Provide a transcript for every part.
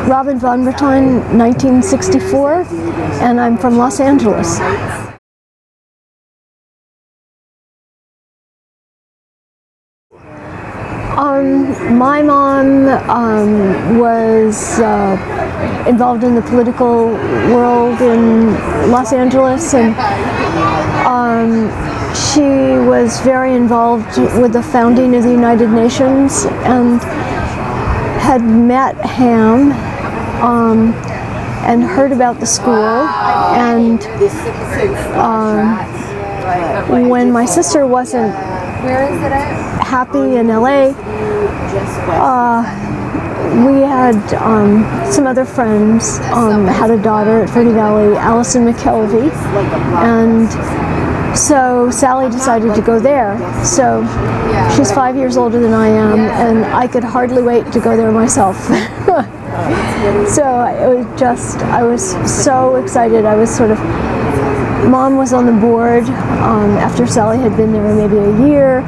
Robin von Breton, 1964, and I'm from Los Angeles. My mom was involved in the political world in Los Angeles, and she was very involved with the founding of the United Nations and had met Ham and heard about the school. And when my sister wasn't happy in LA, we had some other friends had a daughter at Verde Valley, Allison McKelvey, and so Sally decided to go there. So she's 5 years older than I am, and I could hardly wait to go there myself. So I was so excited. I was sort of, Mom was on the board after Sally had been there maybe a year.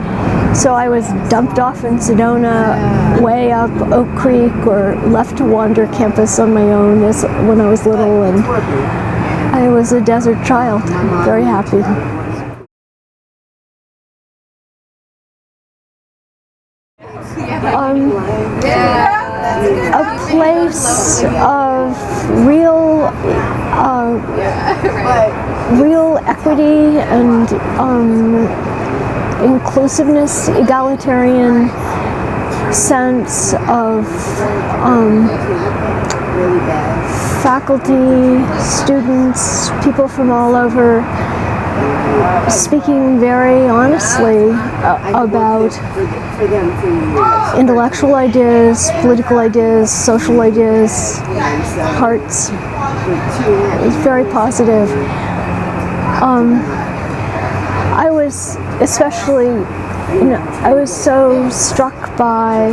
So I was dumped off in Sedona, way up Oak Creek, or left to wander campus on my own when I was little, and I was a desert child, very happy. A place of real equity and inclusiveness, egalitarian sense of faculty, students, people from all over speaking very honestly about intellectual ideas, political ideas, social ideas, hearts. It's very positive. I was especially, I was so struck by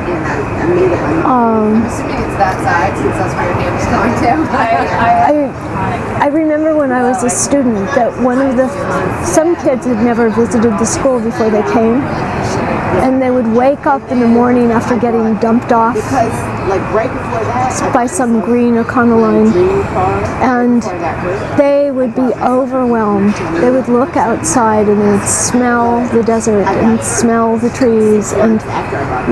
I'm assuming it's that side since that's where your name's going to. I remember when I was a student that some kids had never visited the school before they came, and they would wake up in the morning after getting dumped off by some green Econoline, and they would be overwhelmed. They would look outside and they would smell the desert and smell the trees and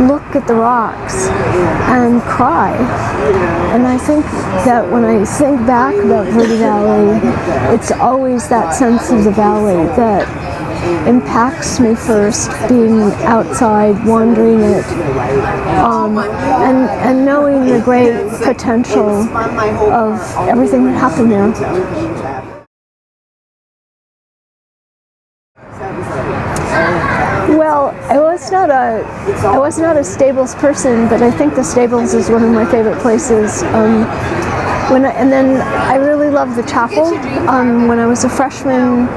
look at the rocks and cry. And I think that when I think back about Verde Valley, it's always that sense of the valley that impacts me first, being outside, wandering it, and knowing the great potential of everything that happened there. Well, I was not a Stables person, but I think the Stables is one of my favorite places. And then I really loved the chapel. When I was a freshman,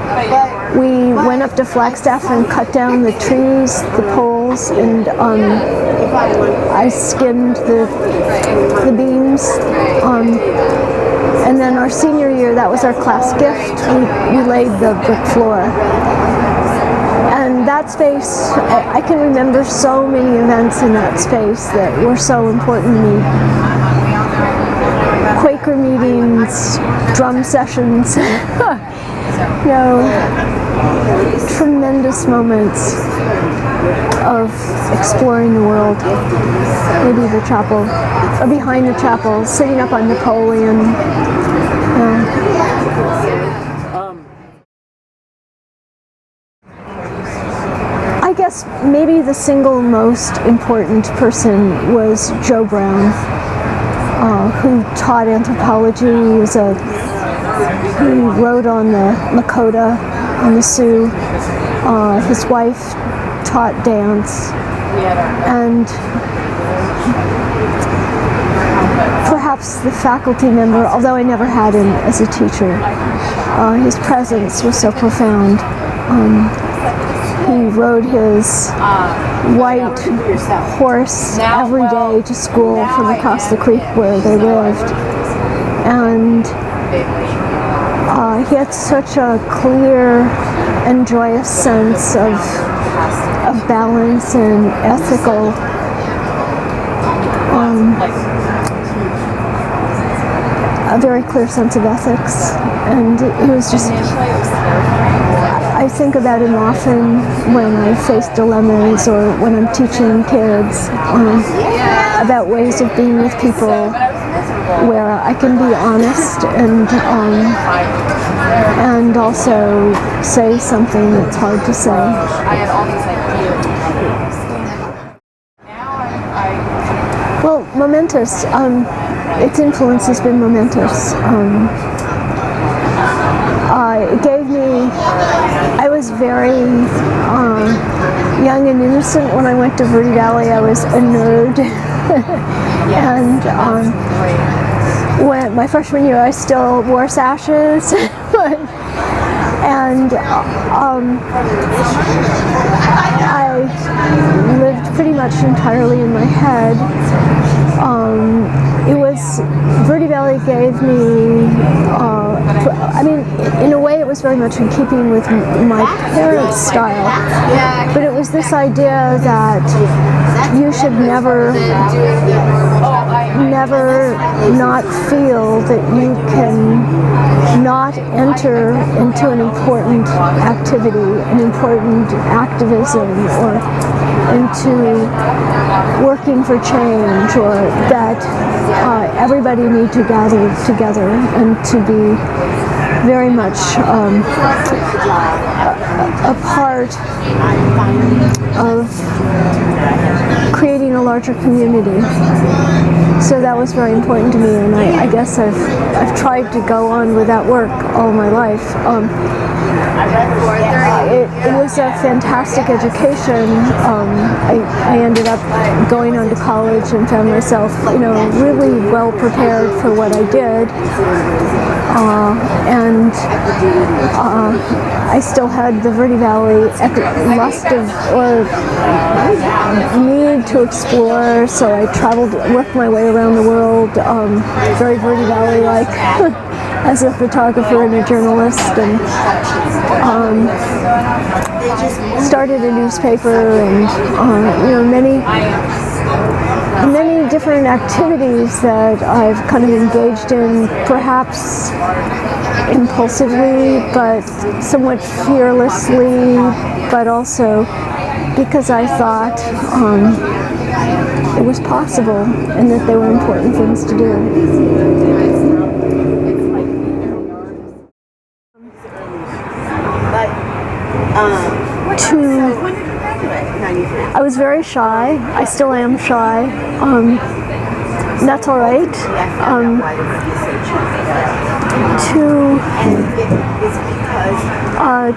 we went up to Flagstaff and cut down the trees, the poles, and I skinned the beams. And then our senior year, that was our class gift. We laid the brick floor. And that space, I can remember so many events in that space that were so important to me. Quaker meetings, drum sessions, tremendous moments of exploring the world. Maybe the chapel, or behind the chapel, sitting up on Napoleon. I guess maybe the single most important person was Joe Brown, who taught anthropology. He wrote on the Lakota, on the Sioux. His wife taught dance, and perhaps the faculty member, although I never had him as a teacher, his presence was so profound. He rode his white horse every day to school from across the creek where they lived, and he had such a clear and joyous sense of balance and ethical a very clear sense of ethics, and he was just, I think about him often when I face dilemmas or when I'm teaching kids about ways of being with people where I can be honest and also say something that's hard to say. Well, momentous. Its influence has been momentous. It gave me, I was very young and innocent when I went to Verde Valley. I was a nerd. And when my freshman year, I still wore sashes. And I lived pretty much entirely in my head. It was, Verde Valley gave me, I mean, in a way it was very much in keeping with my parents' style, but it was this idea that you should never not feel that you can not enter into an important activity, an important activism, or into working for change, or that everybody need to gather together and to be very much a part of creating a larger community. So that was very important to me, and I guess I've tried to go on with that work all my life. It was a fantastic education. I ended up going on to college and found myself, really well prepared for what I did. And I still had the Verde Valley lust of, or need to explore, so I traveled, worked my way around the world, very Verde Valley-like, as a photographer and a journalist, and started a newspaper, and many different activities that I've kind of engaged in, perhaps impulsively, but somewhat fearlessly, but also because I thought it was possible and that they were important things to do. I was very shy. I still am shy. That's all right. To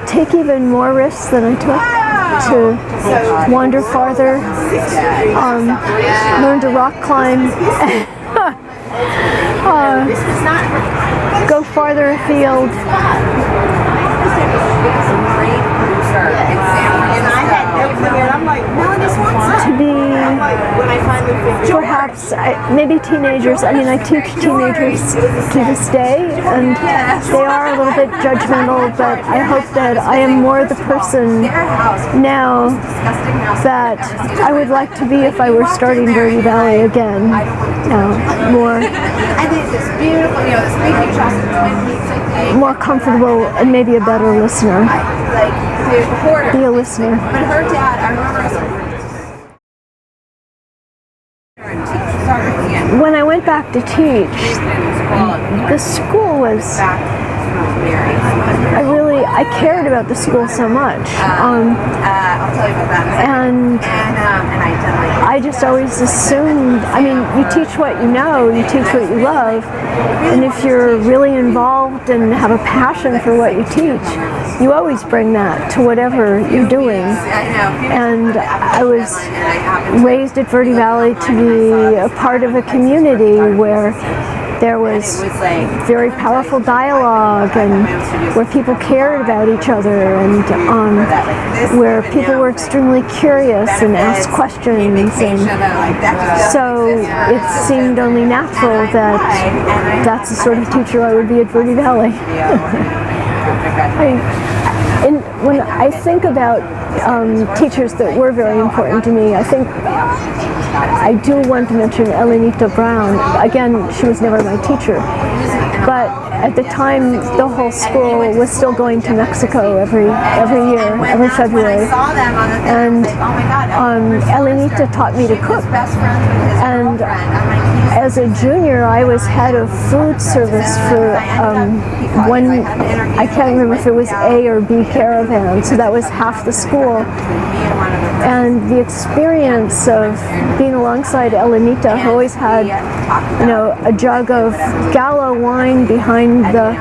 take even more risks than I took, to wander farther, learn to rock climb, go farther afield. To be perhaps, maybe teenagers, I mean, I teach teenagers to this day, and they are a little bit judgmental, but I hope that I am more the person now that I would like to be if I were starting Verde Valley again. More comfortable and maybe a better listener. Be a listener. But her dad, I remember. When I went back to teach, the school was, I cared about the school so much. And I just always assumed, I mean, you teach what you know, you teach what you love, and if you're really involved and have a passion for what you teach, you always bring that to whatever you're doing. And I was raised at Verde Valley to be a part of a community where there was very powerful dialogue, and where people cared about each other, and where people were extremely curious and asked questions, and so it seemed only natural that that's the sort of teacher I would be at Verde Valley. When I think about teachers that were very important to me, I think I do want to mention Elenita Brown. Again, she was never my teacher, but at the time the whole school was still going to Mexico every year, every February. And Elenita taught me to cook. And as a junior, I was head of food service for one, I can't remember if it was A or B caravan, so that was half the school. And the experience of being alongside Elenita, who always had, a jug of Gallo wine behind the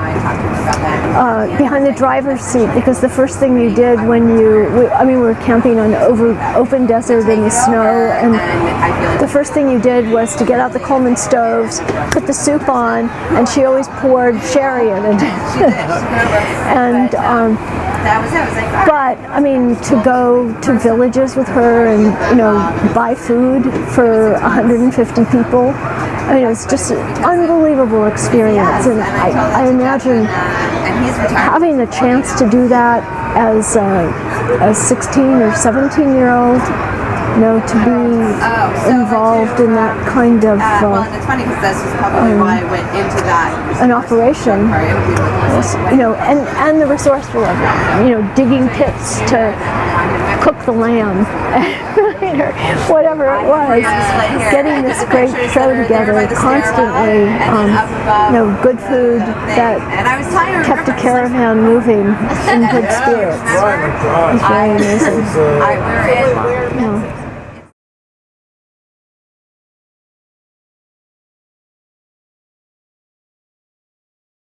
driver's seat, because the first thing you did when we were camping on open desert in the snow, and the first thing you did was to get out the Coleman stoves, put the soup on, and she always poured sherry in it. And but to go to villages with her and buy food for 150 people, it's just an unbelievable experience. And I imagine having the chance to do that as a 16 or 17-year-old, to be involved in that kind of well, it's funny because this is probably why I went into that an operation, and the resourceful of it, digging pits to cook the lamb, or whatever it was, getting this great show together constantly, good food that kept the caravan moving in good spirits. It was very amazing.